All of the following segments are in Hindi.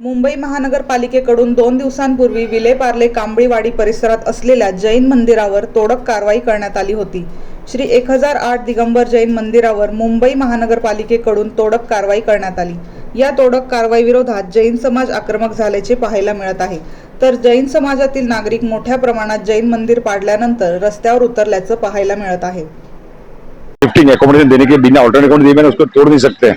मुंबई महानगरपालिकेकडून 2 दिवसांपूर्वी विलेपार्ले कांबळीवाडी परिसरात असलेल्या जैन मंदिरावर तोडक कारवाई करण्यात आली होती. श्री 1008 दिगंबर जैन मंदिरावर मुंबई महानगरपालिकेकडून तोडक कारवाई करण्यात आली. या तोडक कारवाई विरोधात जैन समाज आक्रमक झाल्याचे पाहायला मिळत आहे. तर जैन समाजातील नागरिक मोठ्या प्रमाणात जैन मंदिर पाडल्यानंतर रस्त्यावर उतरल्याचं पाहायला मिळत आहे. शिफ्टिंग एकोमोडेशन देने के बिना ऑल्टरनेट दिए मैंने उसको तोड़ नहीं सकते.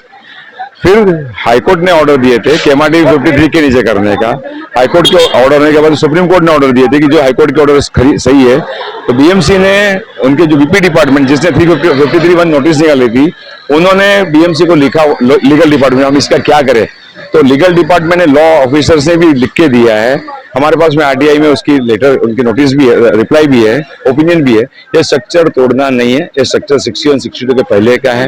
फिर हाईकोर्ट ने ऑर्डर दिए थे कि MRD 53 के नीचे करने का. हाईकोर्ट के ऑर्डर होने के बाद सुप्रीम कोर्ट ने ऑर्डर दिए थे कि जो हाईकोर्ट के ऑर्डर सही है. तो BMC ने उनके जो BP डिपार्टमेंट जिसने 353(1) नोटिस निकाली थी, उन्होंने BMC को लिखा, लीगल डिपार्टमेंट हम इसका क्या करें. तो लीगल डिपार्टमेंट ने, लॉ ऑफिसर्स ने भी लिख के दिया है. हमारे पास में RTI में उसकी लेटर, उनकी नोटिस भी है, रिप्लाई भी है, ओपिनियन भी है. ये स्ट्रक्चर तोड़ना नहीं है. ये स्ट्रक्चर 61 62 के पहले का है.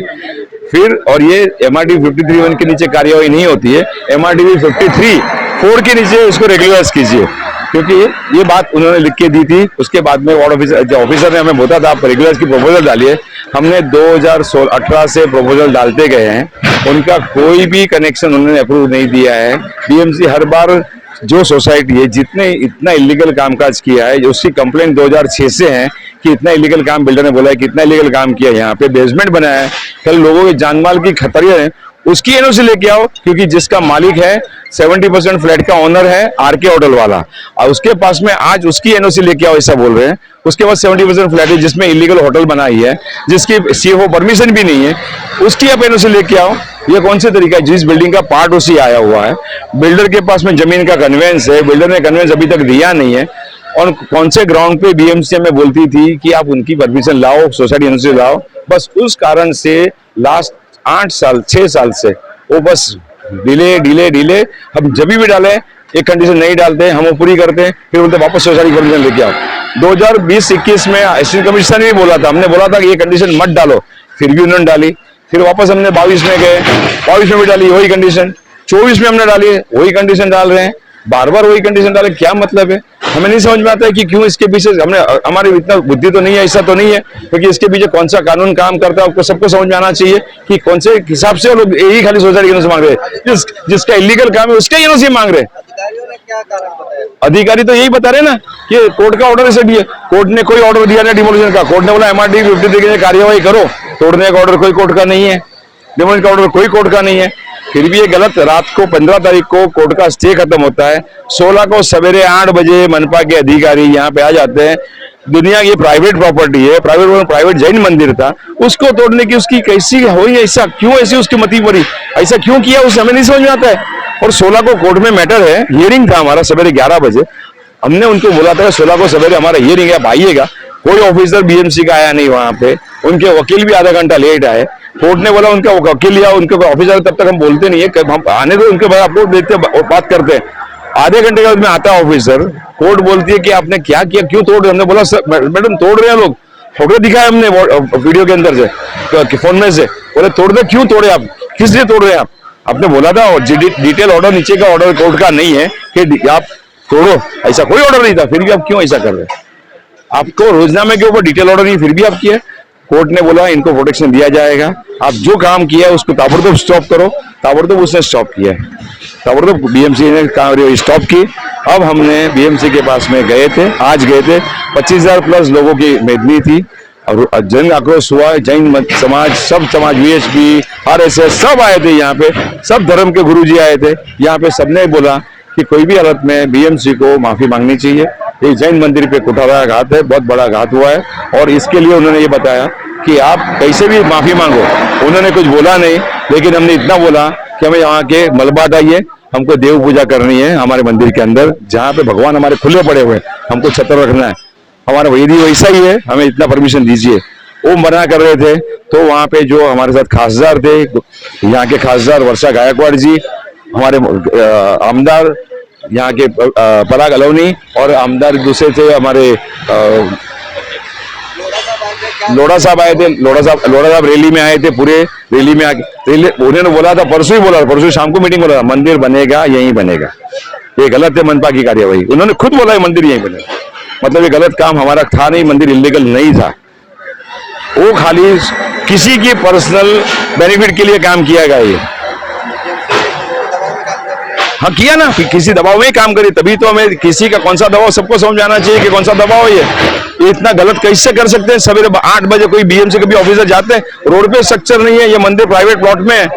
फिर और ये MRD 53(1) के नीचे कार्यवाही नहीं होती है. MRD 53(4) के नीचे इसको रेगुलराइज कीजिए, क्योंकि ये बात उन्होंने लिख के दी थी. उसके बाद में वार्ड ऑफिसर ने हमें बोला था आप रेगुलराइज की प्रपोजल डालिए. हमने 2018 से प्रपोजल डालते गए हैं. उनका कोई भी कनेक्शन उन्होंने अप्रूव नहीं दिया है. BMC हर बार जो सोसाइटी है जितने इतना इलीगल कामकाज किया है, उसकी कंप्लेंट 2006 से है कि इतना इलीगल काम, बिल्डर ने बोला है कि इतना इलीगल काम किया, यहाँ पे बेसमेंट बनाया है, कल लोगों के जानमाल की खतरे हैं, उसकी NOC लेके आओ. क्योंकि जिसका मालिक है 70% फ्लैट का ओनर है RK होटल वाला, और उसके पास में आज उसकी NOC लेके आओ ऐसा बोल रहे हैं. उसके पास 70% फ्लैट है जिसमें इलीगल होटल बनाई है, जिसकी CFO परमिशन भी नहीं है, उसकी आप NOC लेके आओ. ये कौन से तरीका है? जिस बिल्डिंग का पार्ट उसी आया हुआ है, बिल्डर के पास में जमीन का कन्वेंस है, बिल्डर ने कन्वेंस अभी तक दिया नहीं है. और कौन से ग्राउंड पे BMC में बोलती थी कि आप उनकी परमिशन लाओ, सोसाइटी NOC लाओ. बस उस कारण से लास्ट 8 साल 6 साल से वो बस डिले. हम जब भी डाले एक कंडीशन नहीं डालते, हम वो पूरी करते हैं, फिर बोलते वापस सोसाइटी परमिशन लेके आओ. 2020-21 में असिस्टेंट कमिश्नर ने भी बोला था, हमने बोला था कि ये कंडीशन मत डालो, फिर भी उन्होंने डाली. फिर वापस हमने 22 में गए, 22 में भी डाली वही कंडीशन, 24 में हमने डाली वही कंडीशन डाल रहे हैं. बार बार वही कंडीशन डाले, क्या मतलब है? हमें नहीं समझ में आता है कि क्यों इसके पीछे. हमारी इतना बुद्धि तो नहीं है, ऐसा तो नहीं है, क्योंकि इसके पीछे कौन सा कानून काम करता है आपको सबको समझ में आना चाहिए कि कौन से हिसाब से लोग यही खाली सोसाइटी NOC मांग रहे हैं. जिसका इलीगल काम है उसका NOC मांग रहे हैं. अधिकारियों ने क्या कारण बताया? अधिकारी तो यही बता रहे ना कि कोर्ट का ऑर्डर ऐसे दिया. कोर्ट ने कोई ऑर्डर दिया नहीं डिमोलिशन का. कोर्ट ने बोला MRD 53 की कार्यवाही करो. तोड़ने का ऑर्डर कोई कोर्ट का नहीं है, डिमोलिशन का ऑर्डर कोई कोर्ट का नहीं है. फिर भी ये गलत. रात को 15 तारीख को कोर्ट का स्टे खत्म होता है, 16 को सवेरे 8 बजे मनपा के अधिकारी यहाँ पे आ जाते हैं. दुनिया की प्राइवेट प्रॉपर्टी है, प्राइवेट जैन मंदिर था, उसको तोड़ने की उसकी कैसी हुई, ऐसा क्यों, ऐसी उसकी मती पड़ी, ऐसा क्यों किया, उसे हमें नहीं समझ में आता है. और 16 को कोर्ट में मैटर है, हियरिंग था हमारा सवेरे 11 बजे. हमने उनको बोला था 16 को सवेरे हमारा हियरिंग है, आप आइएगा. कोई ऑफिसर BMC का आया नहीं वहां पे. उनके वकील भी आधा घंटा लेट आए. कोर्ट ने बोला उनका वकील या उनके ऑफिसर तब तक हम बोलते नहीं है, हम आने दो उनके बाद आपको देखते बात करते हैं. आधे घंटे के बाद में आता है ऑफिसर. कोर्ट बोलती है कि आपने क्या किया, क्यों तोड़ रहे. हमने बोला मैडम तोड़ रहे हैं लोग, फोटो दिखाया हमने वीडियो के अंदर से, फोन में से. बोले तोड़ दे, क्यों तोड़े आप, किस लिए तोड़ रहे हैं आप. आपने बोला था डिटेल ऑर्डर नीचे का ऑर्डर कोर्ट का नहीं है कि आप तोड़ो, ऐसा कोई ऑर्डर नहीं था. फिर भी आप क्यों ऐसा कर रहे हैं? आपको रोजनामे के ऊपर डिटेल ऑर्डर नहीं, फिर भी आप किए. कोर्ट ने बोला इनको प्रोटेक्शन दिया जाएगा, आप जो काम किया उसको ताबड़तोड़ स्टॉप करो. ताबड़तोड़ उसने स्टॉप किया है, ताबड़तोड़ BMC ने काम स्टॉप की. अब हमने BMC के पास में गए थे, आज गए थे, 25,000 प्लस लोगों की मेदनी थी और जन आक्रोश हुआ. जैन समाज, सब समाज, VHP, RSS सब आए थे यहाँ पे, सब धर्म के गुरुजी आए थे यहाँ पे. सबने बोला कि कोई भी हालत में BMC को माफी मांगनी चाहिए. ये जैन मंदिर पे कुठाराघात है, बहुत बड़ा घात हुआ है, और इसके लिए उन्होंने ये बताया कि आप कैसे भी माफी मांगो. उन्होंने कुछ बोला नहीं, लेकिन हमने इतना बोला कि हमें यहाँ के मलबा हटाइए, हमको देव पूजा करनी है हमारे मंदिर के अंदर, जहाँ पे भगवान हमारे खुले पड़े हुए, हमको छतर रखना है, हमारा वही वैसा ही है, हमें इतना परमिशन दीजिए. वो मना कर रहे थे. तो वहाँ पे जो हमारे साथ खासदार थे, यहाँ के खासदार वर्षा गायकवाड़ जी, हमारे आमदार यहाँ के पराग अलोनी, और आमदार दूसरे थे हमारे लोढ़ा साहब आए थे. लोढ़ा साहब रैली में आए थे, पूरे रैली में आके उन्होंने बोला था, परसों ही बोला, परसों शाम को मीटिंग बोला था, मंदिर बनेगा यहीं बनेगा. ये गलत है मनपा की कार्यवाही. उन्होंने खुद बोला है मंदिर यहीं बनेगा. मतलब ये गलत काम हमारा था नहीं, मंदिर इलीगल नहीं था. वो खाली किसी की पर्सनल बेनिफिट के लिए काम किया गया. ये हाँ किया ना, किसी दबाव में ही काम करिए, तभी तो हमें किसी का कौन सा दबाव सबको समझ आना चाहिए कि कौन सा दबाव है ये इतना गलत कैसे कर सकते हैं। सवेरे 8 बजे कोई बीएमसी के भी ऑफिसर जाते हैं, रोड पे स्ट्रक्चर नहीं है, ये मंदिर प्राइवेट प्लॉट में है,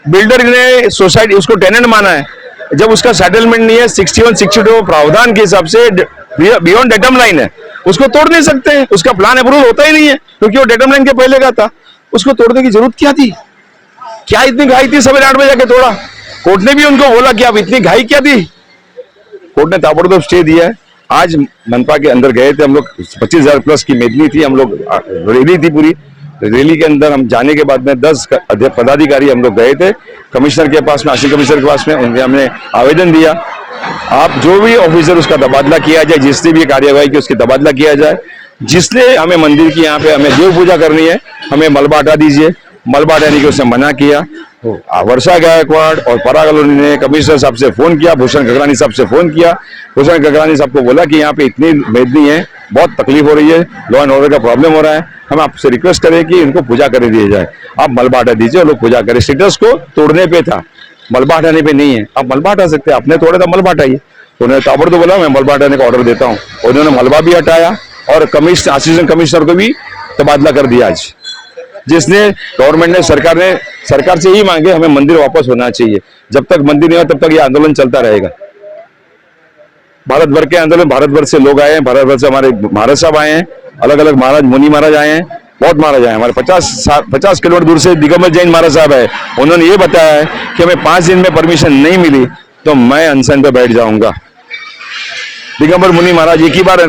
बिल्डर ने सोसाइटी उसको टेनेंट माना है, जब उसका सेटलमेंट नहीं है 61, 62 प्रावधान के हिसाब से बियॉन्ड डेटम लाइन है, उसको तोड़ नहीं सकते हैं, उसका प्लान अप्रूवल होता ही नहीं है क्योंकि वो डेटम लाइन के पहले का था, उसको तोड़ने की जरूरत क्या थी? क्या इतनी घाई थी सवेरे 8 बजे जाके तोड़ा? कोर्ट ने भी उनको बोला कि आप इतनी घाई क्या थी? कोर्ट ने ताबड़तोड़ स्टे दिया है। आज मनपा के अंदर गए थे हम लोग, 25,000 प्लस की मेदनी थी, हम लोग रैली थी पूरी, रैली के अंदर हम जाने के बाद में 10 पदाधिकारी हम लोग गए थे कमिश्नर के पास में, असिस्टेंट कमिश्नर के पास में, उनके हमने आवेदन दिया आप जो भी ऑफिसर उसका तबादला किया जाए, जिसने भी कार्यवाही की उसकी तबादला किया जाए, जिसने हमें मंदिर की यहाँ पे हमें देव पूजा करनी है हमें मलबा हटा दीजिए, मलबा हटाने की उसने मना किया। वर्षा गायकवाड़ और पराग कॉलोनी ने कमिश्नर साहब से फोन किया, भूषण गगरानी साहब से फोन किया, भूषण गगरानी साहब को बोला कि यहाँ पे इतनी मेदनी है, बहुत तकलीफ हो रही है, लॉ एंड ऑर्डर का प्रॉब्लम हो रहा है, हम आपसे रिक्वेस्ट करें कि इनको पूजा कर दिया जाए, आप मलबा हटा दीजिए और लोग पूजा करें। स्टेटस को तोड़ने पे था, मलबा हटाने पे नहीं है। आप मलबा हटा सकते हैं, आपने तोड़ा था मलबा हटाइए, तो उन्होंने ताबड़तोड़ बोला मैं मलबा हटाने का ऑर्डर देता हूँ, उन्होंने मलबा भी हटाया और कमिश्नर असिस्टेंट कमिश्नर को भी तबादला कर दिया आज, जिसने गवर्नमेंट ने सरकार से ही मांगे हमें मंदिर वापस होना चाहिए। जब तक मंदिर नहीं हो तब तक ये आंदोलन चलता रहेगा। भारत भर के आंदोलन, भारत भर से लोग आए हैं, भारत भर से हमारे महाराज साहब आए हैं, अलग अलग महाराज, मुनि महाराज आए हैं, बहुत महाराज आए हैं। हमारे 50 किलोमीटर दूर से दिगंबर जैन महाराज साहब है, उन्होंने ये बताया है कि हमें 5 दिन में परमिशन नहीं मिली तो मैं अनशन पे बैठ जाऊंगा। दिगंबर मुनि महाराज एक ही बार